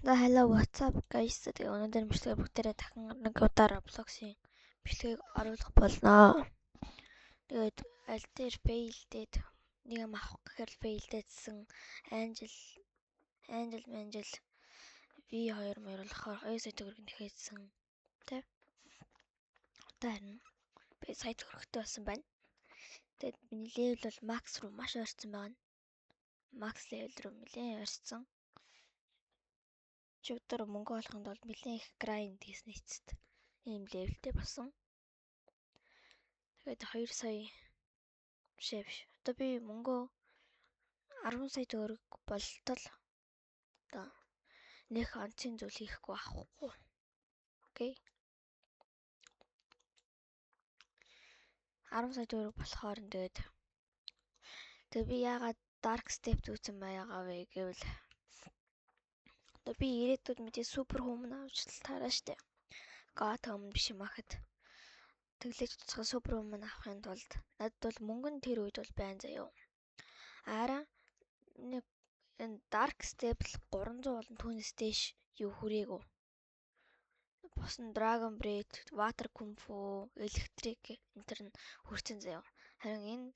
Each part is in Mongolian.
Hello, what's up guys? Тэгээ өнөөдөр бичлэгээ бүгдээрээ дахин нэг удаа Roblox-ийн бичлэгийг оруулах болно. Тэгээд аль дээр failдээд нэг юм авах гэхээр failдээдсэн Angel V2 мөрөлөхөөр 2 сая төгрөг нэхээдсэн. Тэ? Одоо харин би сая төгрөгтэй болсон байна. Тэгээд миний level бол max руу маш орсон байна. Max level руу нэлээд орсон. Чи өдөр мөнгө олоход бол нэлээд их grind хийсэн эцэст ийм левелтэй болсон. Тэгээд 2 сая биш. Одоо би мөнгө 10 сая төгрөг болтол одоо нэг онцгийн зүйл хийхгүй авахгүй. Окей. 10 сая төгрөг болохоор тэгээд би яагаад dark step зүүсэн байгаа вэ гэвэл одоо би ирээдүйд мэдээ супер хүмүн авч таараа штэ. God хүмүн биш юм ахад. Тэглэж цэцгээ супер хүмүн авахын тулд надад бол мөнгө нь тэр үед бол байна заяа. Ара нэг энэ dark step 300 болон түүнээс дээш юу хүрээгүй. Бос нь dragon breed, water kung fu, electric энтер нь хүрсэн заяа. Харин энэ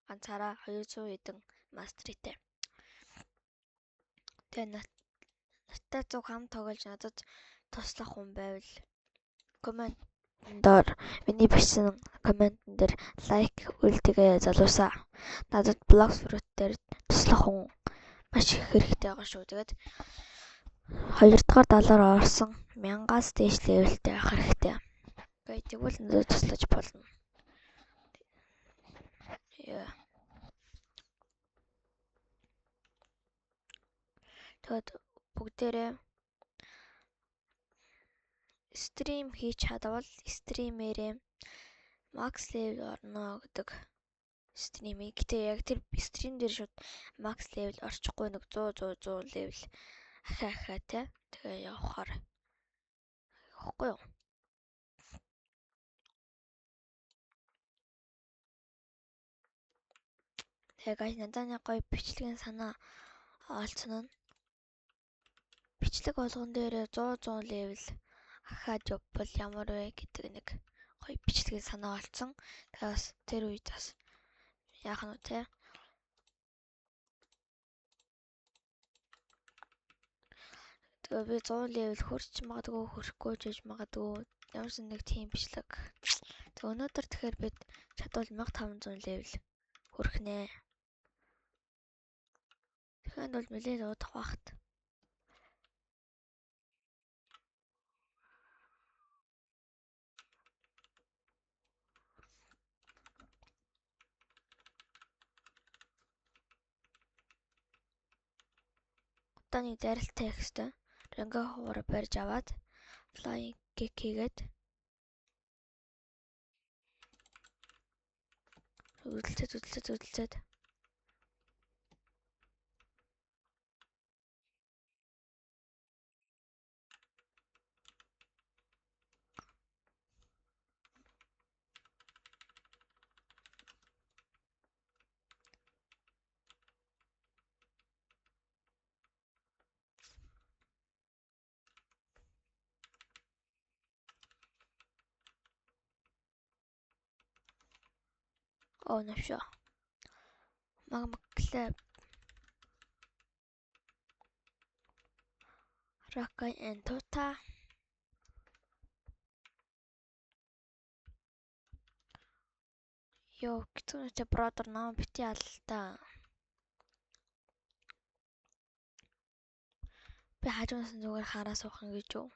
ганцаараа 200 эдэн мастертэй. Тэгээ надтай зөв хам тоглож надад туслах хүн байвал комментээр миний бичсэн комментэн дээр лайк үлдэгээ залуусаа. Надад блог fruit дээр туслах хүн маш их хэрэгтэй байгаа шүү. Тэгээд 2 дахь далаар орсон 1000-аас дээш левелтэй байх хэрэгтэй. Окей, тэгвэл надад туслаж болно. Тэгээд бүгдээрээ стрим хийж чадвал стримээрээ max level орно гэдэг стримийг. Гэтэ яг тэр стрим дээр шууд max level орчихгүй нэг 100 level ахаа тий. Тэгээ явахаар явахгүй юу? Тэгээ guys надад нэг гоё бичлэгийн санаа олцсон нь бичлэг болгон дээр 100 level ахаад явбал ямар вэ гэдэг нэг гоё бичлэгийн санаа олцсон. Тэгээ бас тэр үед бас яах нь те. Тэгээ би 100 level хүрч магадгүй хүрэхгүй жиж магадгүй ямар ч нэг тийм бичлэг. Тэгээ өнөөдөр тэгэхээр бид чадвал 1500 level хүрэх нэ. Тэгэхээр бол нэлээд удах багт. Таны дарилттай хэвчтэй ранга хуваараа барьж аваад flying kick хийгээд үдэлцээд оо навшо магма клэп ракай and тота ёо гитүүнтэй бродер наа бити аллаа. Би хажуунаас зүгээр хараа суух юм гэж юу?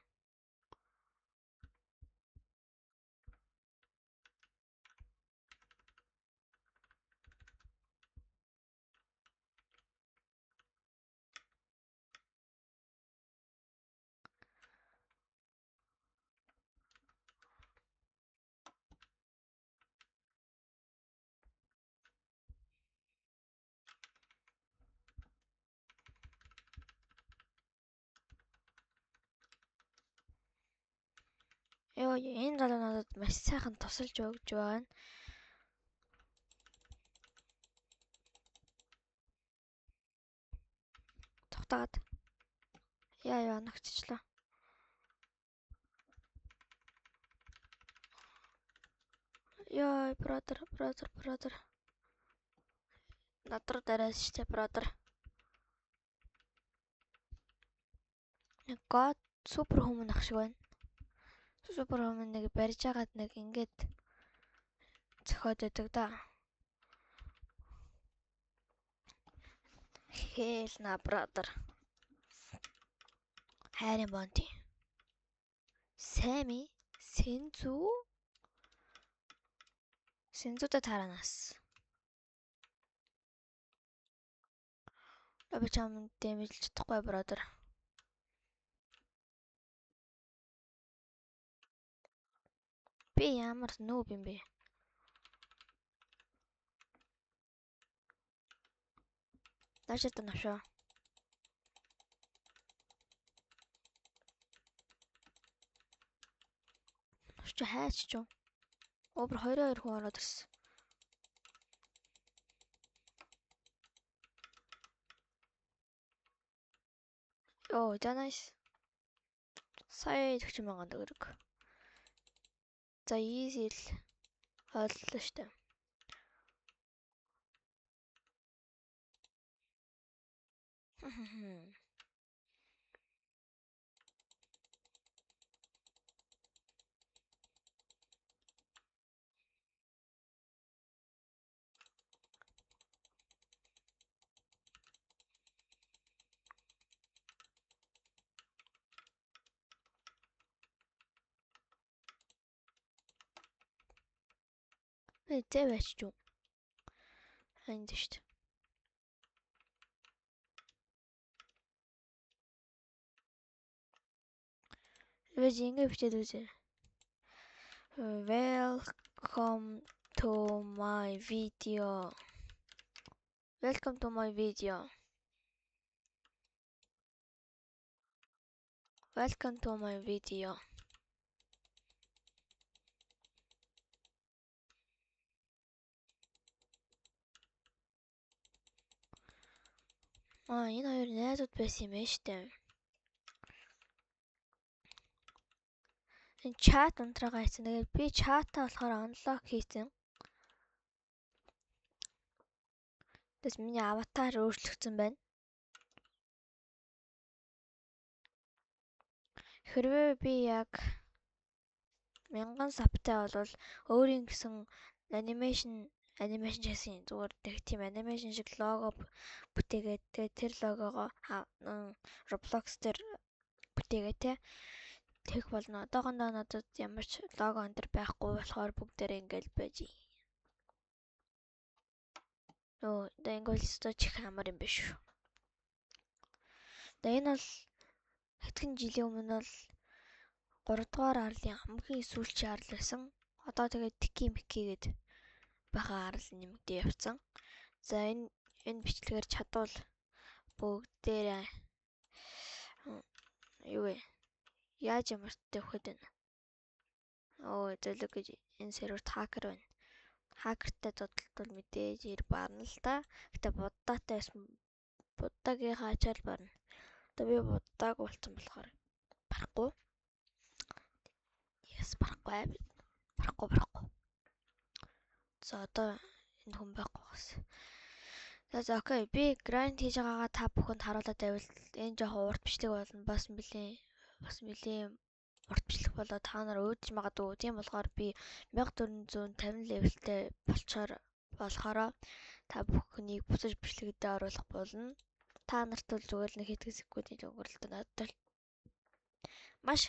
Ёо энэ залуу надад маш сайхан тусалж өгж байна. Тогтоод. Яа нагччлаа. Яа brother. Надруу дараас штэ brother. Нэг god супер хүмүн ах шиг байна. Супер хүмүн нэг барьж агаад нэг ингээд зөхиод өгдөг да. Hell na brother. Хайрын бонти. Сами Сензута таранаас. Би чамд дэмжиж чадахгүй brother. Би ямар нүүб юм бэ? Наашаа навшаа. Чи хайч ч юм. Over 22 хүн ороод ирсэн. Оо, жанайс. Сая 40,000 төгрөг. За, easy л ойллоо штэ. Зэ байж ч юм. Энд штэ. Вэж ингэ бичээд үзье. Welcome to my video. Welcome to my video. Welcome to my video. Энэ хоёр найзууд байсан юм байна штэ. Энэ чат унтраагаа хийсэн. Тэгээд би чатаа болохоор unlock хийсэн. Тэс миний аватар өөрчлөгдсөн байна. Хэрвээ би яг 1000 сабтай болвол өөрийн гэсэн анимашн гэсэн зүгээр нэг тийм анимашн шиг лого бүтээгээд тэгээд тэр логогоо Roblox дээр бүтээгээ те тэгэх болно. Одоохондоо надад ямар ч лого өндөр байхгүй болохоор бүгдээрээ ингээл байж. Нөө тэнгуэл сточ хамар юм биш үү. Тэгээд энэ бол хэдхэн жилийн өмнө бол 3 дугаар арлын хамгийн сүүлчийн арал байсан. Одоо тэгээд Tiki Miki гээд баха арал нэмэгдээ явцсан. За энэ бичлэгээр чадвал бүгдээрээ юу вэ? Яаж ямарт тавихад байна? Оо зөвлөг гэж энэ серверт хакер байна. Хакертай тодтолбол мэдээж ир барна л да. Гэтэ буддаатай буддагийн хаачаал барна. Одоо би буддааг уулцсан болохоор барахгүй. Yes барахгүй. За одоо энэ хүн байхгүй бас. За окей би гранд хийж байгаагаа та бүхэнд харуулаад байвал энэ жоохон урт бичлэг болно бас нэлийн урт бичлэг болоо та нар өөдөж магадгүй. Тийм болохоор би 1450 левелтэй болохоор та бүхнийг буцаж бичлэгдээ оруулах болно. Та нарт бол зүгээр л нэг хэдэн секундын өнгөрөлтөд надад маш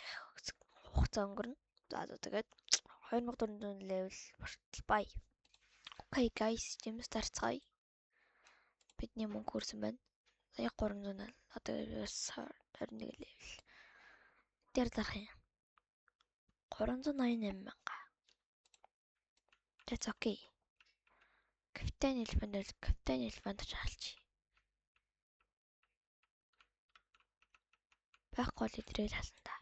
хугацаа өнгөрнө. За тэгээд 2400 левел хүртэл бай. Окей guys, жимс тарцгаая. Бидний мөнгө хүрсэн байна. Сая 300 одоо 21 левел. Тэр дарах юм. 388 мянга. That's okay. Капитан элефант хаалчих. Байхгүй л идрэл хална та.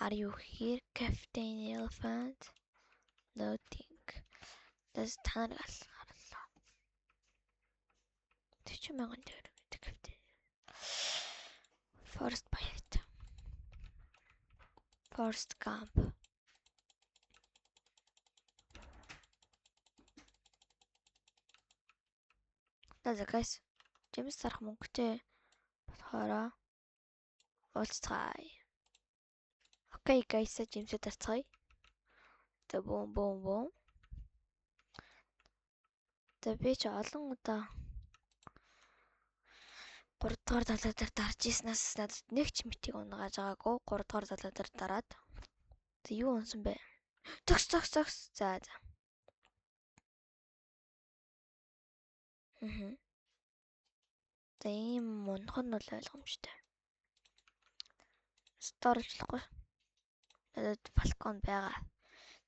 Are you here, Captain Elephant? Nothing. That's танаар гал харлаа. 40,000 төгрөг гэдэг хэвтэй. Forest Bayard. Forest Gump. За guys. Жимс зарах мөнгөтэй болохоор уулзцгаая. Окей guys, жимсээ дарцгаая. Тэ бом. Тэ би ч олон удаа 3 дугаар далай дээр дарж ийснаас надад нэг ч митиг унгааж байгаагүй. 3 дугаар далай дээр дараад. Тэ юу унсан бэ? Төгс. За. За ийм мунах нь бол ойлгомжтой. Сторчлохгүй. Надад Falcon байгаа.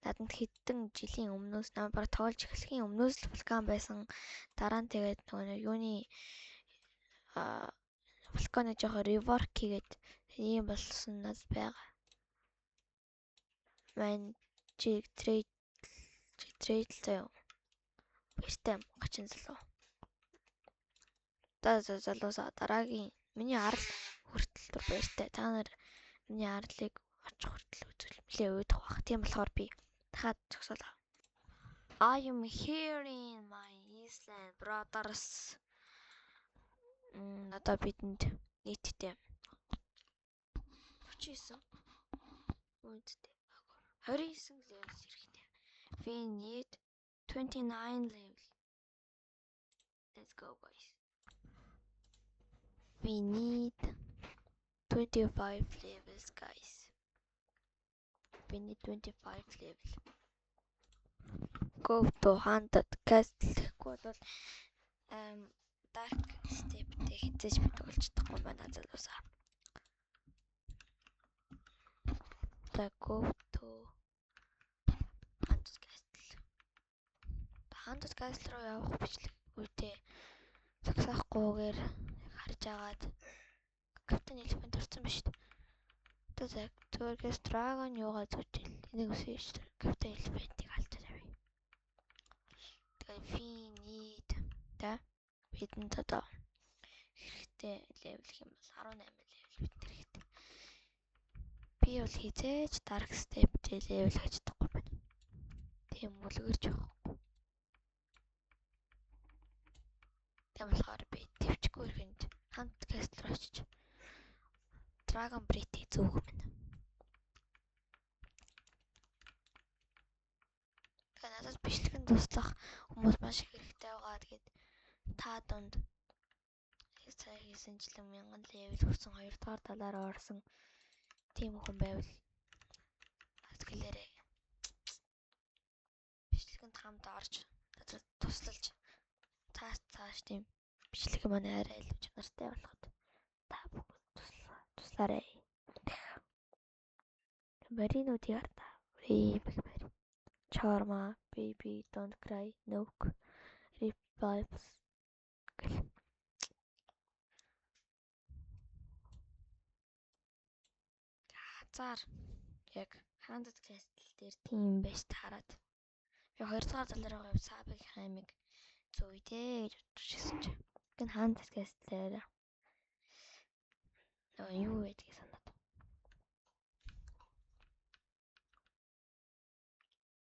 Надад хэдэн жилийн өмнөөс намайг тоглож эхлэхийн өмнөөс л Falcon байсан. Дараа нь тэгээд нөгөө юуны Falcon-ыг жоохон rework хийгээд ийм болсон надад байгаа. Мань trade заяа. Бэртэй 30 залуу. Залуусаа дараагийн миний арал хүртэл тур баяртай. Та нар миний арлыг очих хүртэл үзүүлмэлээ уудах бах. Тийм болохоор би дахиад зогсоолаа. I am here in my Island brothers. Одоо бидэнд нийтдээ 49 үнэтэй 29 level хэрэгтэй. We need 29 level. Let's go guys. We need 25 levels guys. We need 25 level. Go to Haunted Castle гэхгүй бол Dark Step-тэй хизээж би тоглож чадахгүй байна залуусаа. За go to Haunted Castle. Haunted Castle руу явах бичлэг үедээ цагсаахгүйгээр харж агаад Captain Elephant орсон ба шүү дээ. Одоо зөвхөн Dragon юугаа зүжил. Энийг үсэж шүү дээ. Captain Elephant-ийг алдаад авъя. Тэгээ need та бидэнд одоо хэрэгтэй level юм бол 18 level бид хэрэгтэй. Би бол хизээж Dark Step-тэй level хийж чадахгүй байна. Тийм үлгэрч явахгүй. Тийм болохоор би төвчгүй ихэнд Haunted Castle руу очиж Dragon Breath-ийг зөөх байна. Тэгээ надад бичлэгэн туслах хүмүүс маш их хэрэгтэй байгаа. Тэгээд та дунд сая хийсэнчлэн 1000 level хүрсэн 2 дугаар талаараа орсон тийм хүн байвал хэлээрэй. Бичлэгэнд хамт орж надад туслалж цааш тийм бичлэг маань арай илүү чанартай болоход та бүгд туслаарай. Маринуудыг харта. Baby, Charma, Baby, Don't Cry, Nook, Revives. Хазар яг Haunted Castle дээр тийм байж таарад. Би 2 дугаар талаараа явж Сабыг хаймыг зүйдээ гэж бодож ирсэн чи. Гэн Haunted Castle дээр юу байдгийг санаад.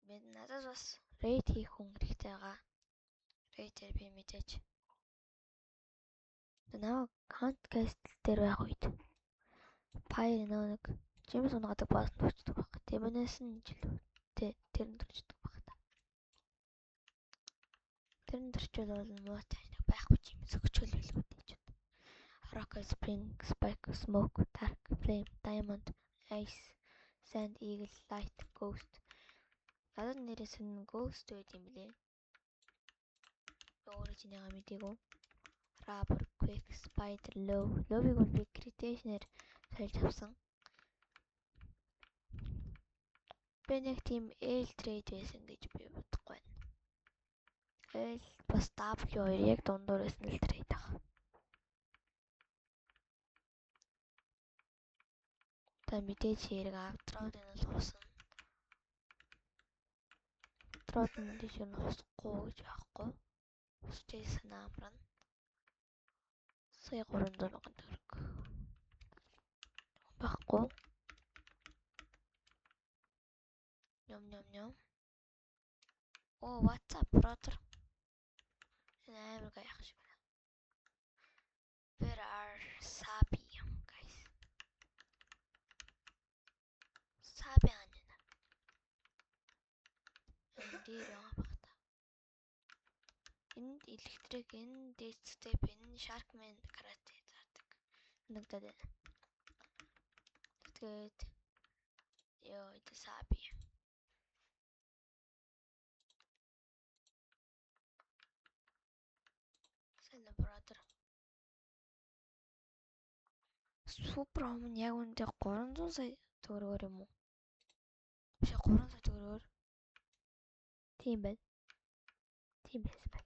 Би надад бас raid хийх хүн хэрэгтэй байгаа. Raid-ээр би мэдээж. Наа Haunted Castle дээр байх үед Pyre нэг James унагадаг баасан төрчдөг баг. Тэрнээс нь жилүүтэй тэр нь төрчдөг баг та. Тэр нь төрчөл бол муутай байхгүй James өгчөл байлгүй гэж бод. Rocket Spring, Spike, Smoke, Dark, Flame, Diamond, Ice, Sand, Eagle, Light, Ghost. Надад нэрээс нь Ghost байд юм блэ. Өөрөө ч нэгэ мэдээгүй. Rubber, Quick, Spider, Low-ыг бол би Creation-ээр сольж авсан. Би нэг тийм L trade байсан гэж би бодохгүй байна. L бас W2 яг дундуур байсан L trade байгаа. Та мэдээж хэрэг Aftrod-ын бол хусан. Aftrod-ын дэш нь хусахгүй гэж байхгүй. Хусчээ санаа амрана. Сая 300,000 төгрөг. Баггүй. Ням. Оо, what's up, brother? Амар гайх шиг байна. Where are Sabi, guys? Sabi анина. Дээр байгаа баг та. Энд электрик, энэ Death Step, энэ Sharkman карате заадаг. Нэгдээд байна. Тэгээд ёо, это Sabi. Сэна brother. Супер хом нь яг үндэ 300 сая төгрөгөөр юм уу? Биш 3 сая төгрөгөөр. Тийм байна. Тийм байна.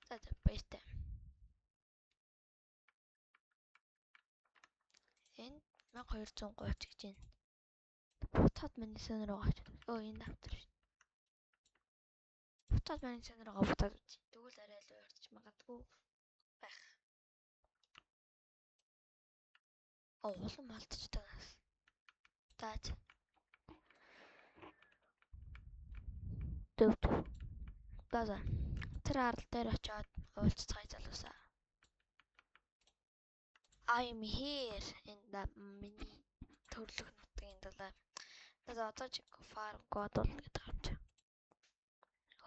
За баяртай. Энэ 1230 гэж байна. Буцаад миний сэн рүү гаач. Өө энэ давтар шүү. Буцаад миний сэн рүү буцаад үз. Тэгвэл арай л уурч магадгүй байх. Улам алдчихдаг. Таач. Төв. База. Тэр арал дээр очиод уулзцай залуусаа. I'm here in the миний төрлөх нутгийн далай. Тэгээд одоо ч farm god бол гэдэг юм чи.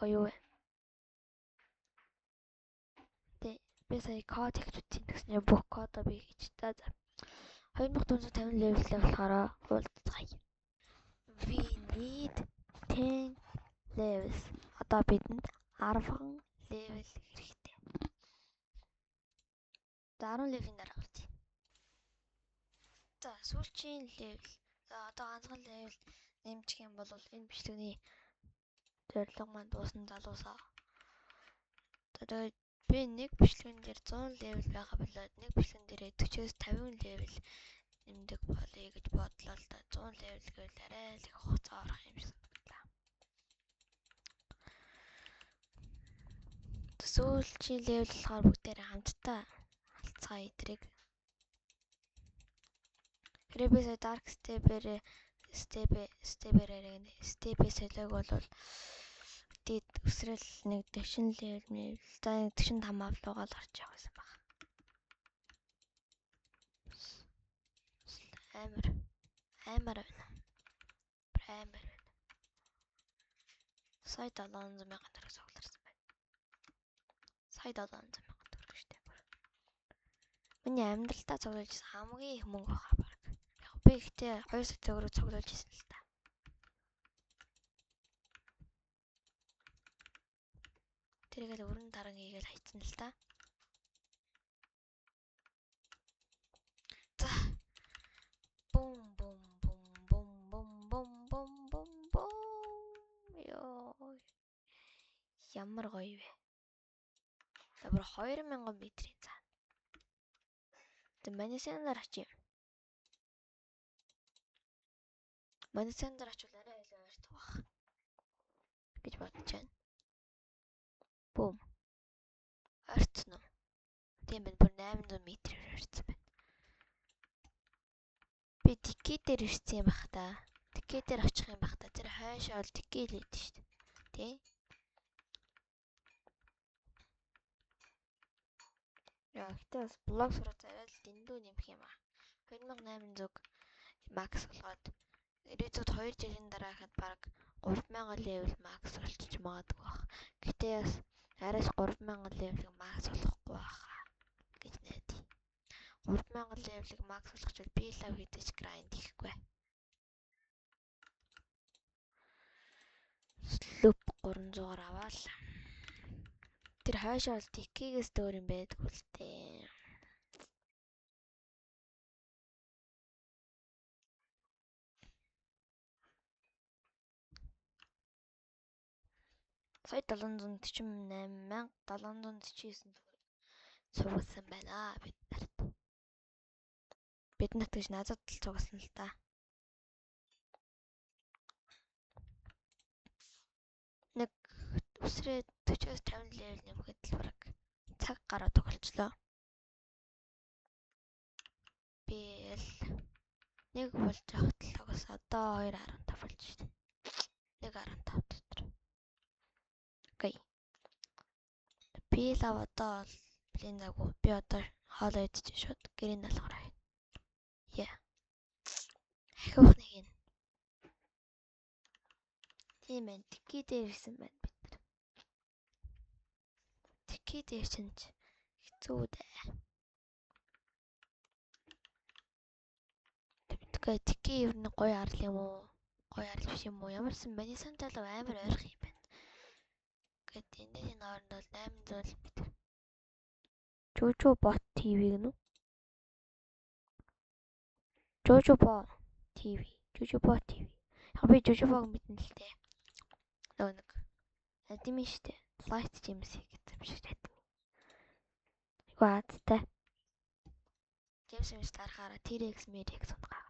Оёо. Тэ би сая код хийж үтсэн гэснээр бүх кодоо би хийж та. 2450 левелтэй болохоор уулзцай. We need 10 levels. Одоо бидэнд 10 левел хэрэгтэй. 10 левелээр авчих. За, сүүлчийн левел. За, одоо ганцхан левел нэмчих юм бол энэ бичлэгний зорилго маань дуусна залуусаа. Тэгээд би нэг бичлэгэн дээр 100 левел байгаа болоод нэг бичлэгэн дээр 40-с 50 левел нэмдэг болъё гэж бодлоо л да. 100 левел гэвэл арай л их хугацаа орох юм шиг санагдлаа. Сүүлчийн левел болохоор бүгдээрээ хамтдаа алцгаа идрэг. Хэрэг би сая Dark Step-ээр солиог бол дид өсрөл нэг 40 левел за 45 авлуугаал орж явах гэсэн баг. Амар байна. Сая 700,000 төгрөг цугларсан байна. Сая 700,000 төгрөг штэ бүр. Миний амьдралтаа цуглуулж ирсэн хамгийн их мөнгө баха баг. Яг би ихтэй 2 сая төгрөг цуглуулж ирсэн л та. Тэргээл өрн таран хийгээл хайцсан л та. За. Бум. Ёо. Ямар гоё вэ. За бүр 2000 метрийн цаа. Тэг манай сендар очив. Манай сендар очвол арай илүү ойртох бах гэж бодож байна. Бум. Ойртсон уу? Тийм байна. Бүр 800 метрээр ойртсон байна. Би тикет дээр ирсэн юм бах та. Тикет дээр очих юм бах та. Тэр хойшоо бол тикет л идэв шүү дээ. Тэ? Яа, гэтээ бас блог сурах арай л дэндүү нэмэх юм аа. 2800 макс болгоод ирээдүйд 2 жилийн дараа хад баг 3000 левел макс болчих магадгүй бах. Гэтээ бас арайш 3000 левел макс болохгүй баха гэж найдаа. 3000 левелийг макс болгочвол би лав хийдэж грайнд хийхгүй. Лүп 300-аар аваал. Тэр хойшоо бол тикигээс дөр юм байдгүй л дээ. Сая 748,749 цугсан байна бид нарт. Бид нарт гэж надад л цугсан л та. Нэг өсрээд 40-50 левел нэмэхэд л баг цаг гараад тохиолчлоо. Би л нэг болж явахт л угаас одоо 2.15 болж штэ. 1.15 дотор. Окей. Би л одоо плен загуу. Би одоо хоолоо идэж шууд гэрийн даалгаар байна. Яа. Ахиух нэг юм. Тийм ээ, тики дээр ирсэн байна бид нар. Тики дээр чинь хэцүү дээ. Тэгээ тики юу нэг гоё арал юм уу? Гоё арал биш юм уу? Ямарсан Madison залуу амар ойрох юм байна. Гэт энэ хооронд бол 800 м. Jojo Bot TV гэнэ үү? Jojo Bot TV. Jojo Bot TV. Яг би Jojo Bot мэднэ л дээ. Нэг адим штэ. Light James гэдэг юм шиг байдаг. Гуадтай. James тарахаараа T-Rex T-Rex унгаал.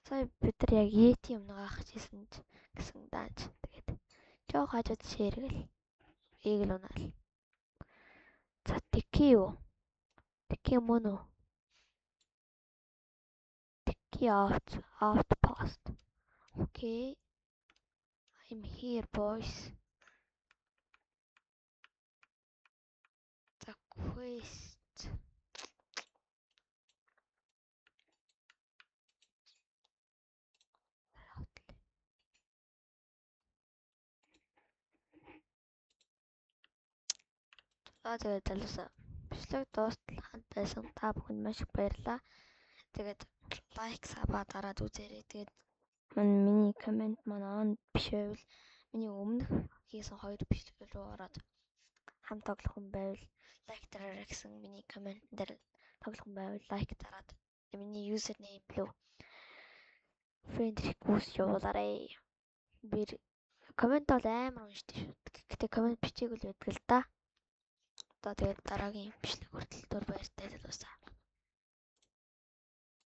Сая бид нар яг Yeti юм нугаах гэсэн дааж. Тэгээд жоох хажууд шээргэл. Ээгэл унаал. За Tiki юу? Tiki мөн үү? Tiki outpost. Okay. I'm here, boys. The quest. Тэгээд залуусаа бичлэг дуустал хамт байсан та бүхэнд маш их баярлалаа. Тэгээд лайк сабаа дараад үзээрэй. Тэгээд миний комент манай он биш байвал миний өмнөх хийсэн 2 бичлэг рүү ороод хамт тоглох хүн байвал лайк дараарай гэсэн миний комент дээр тоглох хүн байвал лайк дараад миний юзернейм лөө friend request явуулаарай. Би комент бол амар уншдаг шүү. Гэхдээ комент бичээг л байдаг л да. Одоо тэгээд дараагийн бичлэг хүртэл баяртай залуусаа.